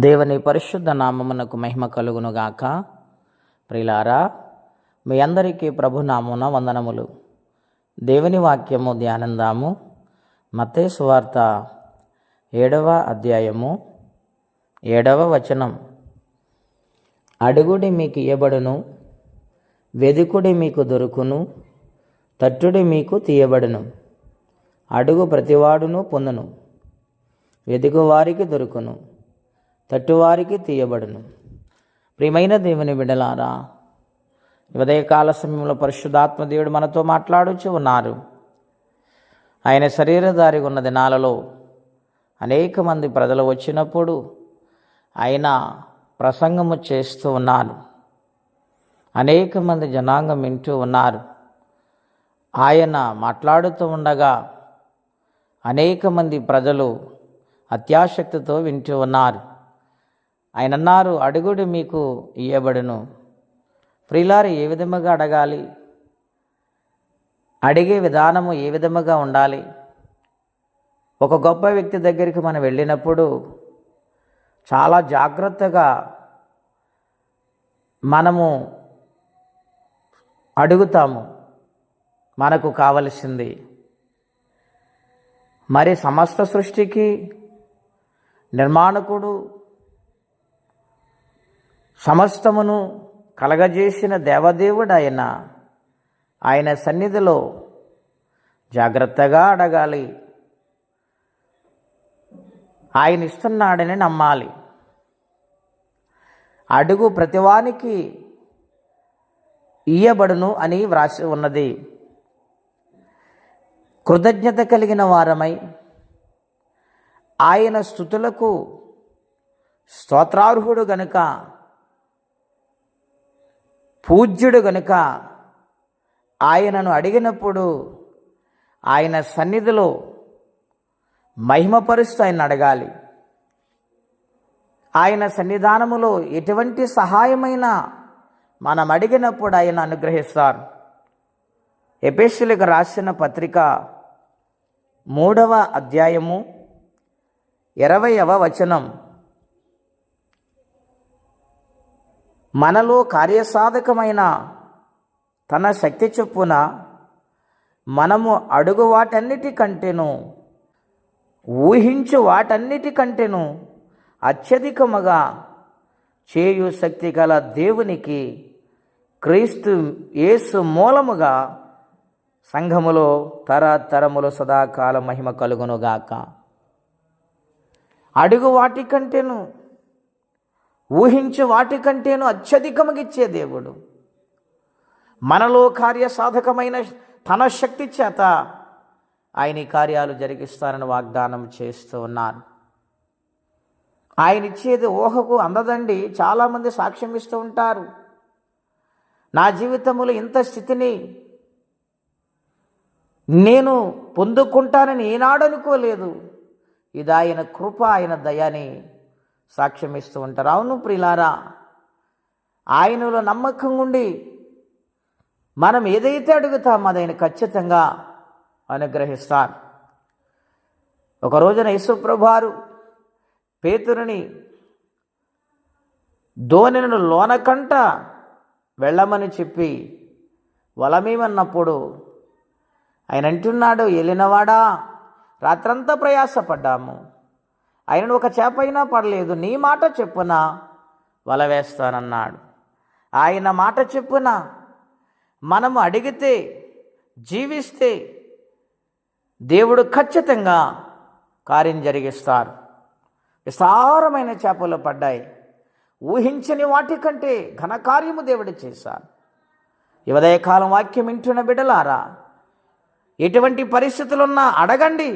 దేవుని పరిశుద్ధ నామమునకు మహిమ కలుగునుగాక. ప్రియులారా, మీ అందరికీ ప్రభునామున వందనములు. దేవుని వాక్యము ధ్యానందాము. మత్తయి సువార్త 7వ అధ్యాయము 7వ వచనం. అడుగుడి మీకు ఇయ్యబడును, వెదుకుడి మీకు దొరుకును, తట్టుడి మీకు తీయబడును. అడుగు ప్రతివాడును పొందును, వెదుకు వారికి దొరుకును, తట్టువారికి తీయబడును. ప్రియమైన దేవుని బిడ్డలారా, ఉదయకాల సమయంలో పరిశుద్ధాత్మ దేవుడు మనతో మాట్లాడుచూ ఉన్నారు. ఆయన శరీరధారి ఉన్న దినాలలో అనేక మంది ప్రజలు వచ్చినప్పుడు ఆయన ప్రసంగము చేస్తూ ఉన్నారు. అనేక మంది జనాంగం వింటూ ఉన్నారు. ఆయన మాట్లాడుతూ ఉండగా అనేక మంది ప్రజలు అత్యాసక్తితో వింటూ ఉన్నారు. ఆయన అన్నారు, అడుగుడు మీకు ఇయ్యబడును. ప్రియులారు, ఏ విధముగా అడగాలి? అడిగే విధానము ఏ విధముగా ఉండాలి? ఒక గొప్ప వ్యక్తి దగ్గరికి మనం వెళ్ళినప్పుడు చాలా జాగ్రత్తగా మనము అడుగుతాము మనకు కావలసింది. మరి సమస్త సృష్టికి నిర్మాణకుడు, సమస్తమును కలగజేసిన దేవదేవుడు ఆయన సన్నిధిలో జాగ్రత్తగా అడగాలి. ఆయన ఇస్తున్నాడని నమ్మాలి. అడుగు ప్రతివానికి ఇయ్యబడును అని వ్రాసి ఉన్నది. కృతజ్ఞత కలిగిన వారమై ఆయన స్తుతులకు స్తోత్రార్హుడు గనుక, పూజ్యుడు గనుక ఆయనను అడిగినప్పుడు ఆయన సన్నిధిలో మహిమపరుస్తూ ఆయన అడగాలి. ఆయన సన్నిధానములో ఎటువంటి సహాయమైనా మనం అడిగినప్పుడు ఆయన అనుగ్రహిస్తారు. ఎఫెసీయులకు రాసిన పత్రిక 3వ అధ్యాయము 20వ వచనం. మనలో కార్యసాధకమైన తన శక్తి చొప్పున మనము అడుగు వాటన్నిటికంటేను, ఊహించు వాటన్నిటికంటేను అత్యధికముగా చేయు శక్తి గల దేవునికి క్రీస్తు యేసు మూలముగా సంఘములో తరతరములు సదాకాల మహిమ కలుగునుగాక. అడుగు వాటికంటేను, ఊహించు వాటికంటేను అత్యధికముగిచ్చే దేవుడు మనలో కార్యసాధకమైన తన శక్తి చేత ఆయన కార్యాలు జరిగిస్తారని వాగ్దానం చేస్తూ ఉన్నారు. ఆయన ఇచ్చేది ఊహకు అందదండి. చాలామంది సాక్ష్యం ఇస్తూ ఉంటారు, నా జీవితంలో ఇంత స్థితిని నేను పొందుకుంటానని ఏనాడు అనుకోలేదు. ఇది ఆయన కృప, ఆయన దయని సాక్ష్యం ఇస్తూ ఉంటారు. అవును ప్రియులారా, ఆయనలో నమ్మకం ఉండి మనం ఏదైతే అడుగుతామో అది ఆయన ఖచ్చితంగా అనుగ్రహిస్తారు. ఒక రోజున యేసుప్రభువారు పేతురుని దోణిను లోనకంట వెళ్ళమని చెప్పి వలమేమన్నప్పుడు ఆయన అంటున్నాడు, ఏలినవాడా, రాత్రంతా ప్రయాసపడ్డాము, ఆయనను ఒక చేపైనా పడలేదు, నీ మాట చెప్పున వల వేస్తానన్నాడు. ఆయన మాట చెప్పున మనము అడిగితే, జీవిస్తే దేవుడు ఖచ్చితంగా కార్యం జరిగిస్తారు. విస్తారమైన చేపలు పడ్డాయి. ఊహించని వాటికంటే ఘనకార్యము దేవుడు చేశారు. ఈ ఉదయకాలం వాక్యం వింటున్న బిడ్డలారా, ఎటువంటి పరిస్థితులున్నా అడగండి,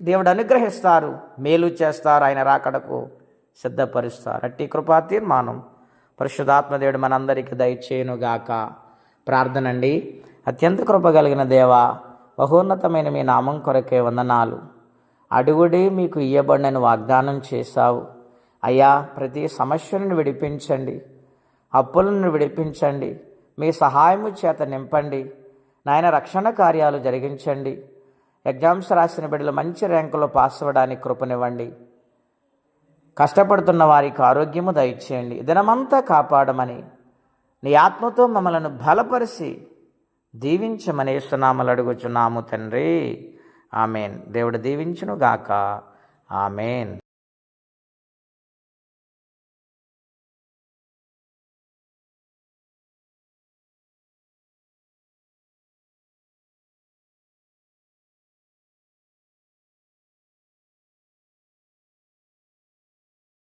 దేవుడు అనుగ్రహిస్తారు, మేలు చేస్తారు, ఆయన రాకడకు సిద్ధపరుస్తారు. అట్టి కృపా తీర్మానం పరిశుద్ధాత్మ దేవుడు మనందరికీ దయచేయునుగాక. ప్రార్థన అండి. అత్యంత కృప కలిగిన దేవా, బహోన్నతమైన మీ నామం కొరకే వందనాలు. అడుగుడి మీకు ఇయ్యబడినని వాగ్దానం చేశావు అయ్యా. ప్రతి సమస్యలను విడిపించండి, అప్పులను విడిపించండి, మీ సహాయము చేత నింపండి నాయన. రక్షణ కార్యాలు జరిగించండి. ఎగ్జామ్స్ రాసిన బిడ్డలు మంచి ర్యాంకులో పాస్ అవ్వడానికి కృపనివ్వండి. కష్టపడుతున్న వారికి ఆరోగ్యము దయచేయండి. దినమంతా కాపాడమని నీ ఆత్మతో మమ్మలను బలపరిచి దీవించమని యేసునామములో అడుగుచున్నాము తండ్రి. ఆమెన్. దేవుడు దీవించును గాక. ఆమెన్.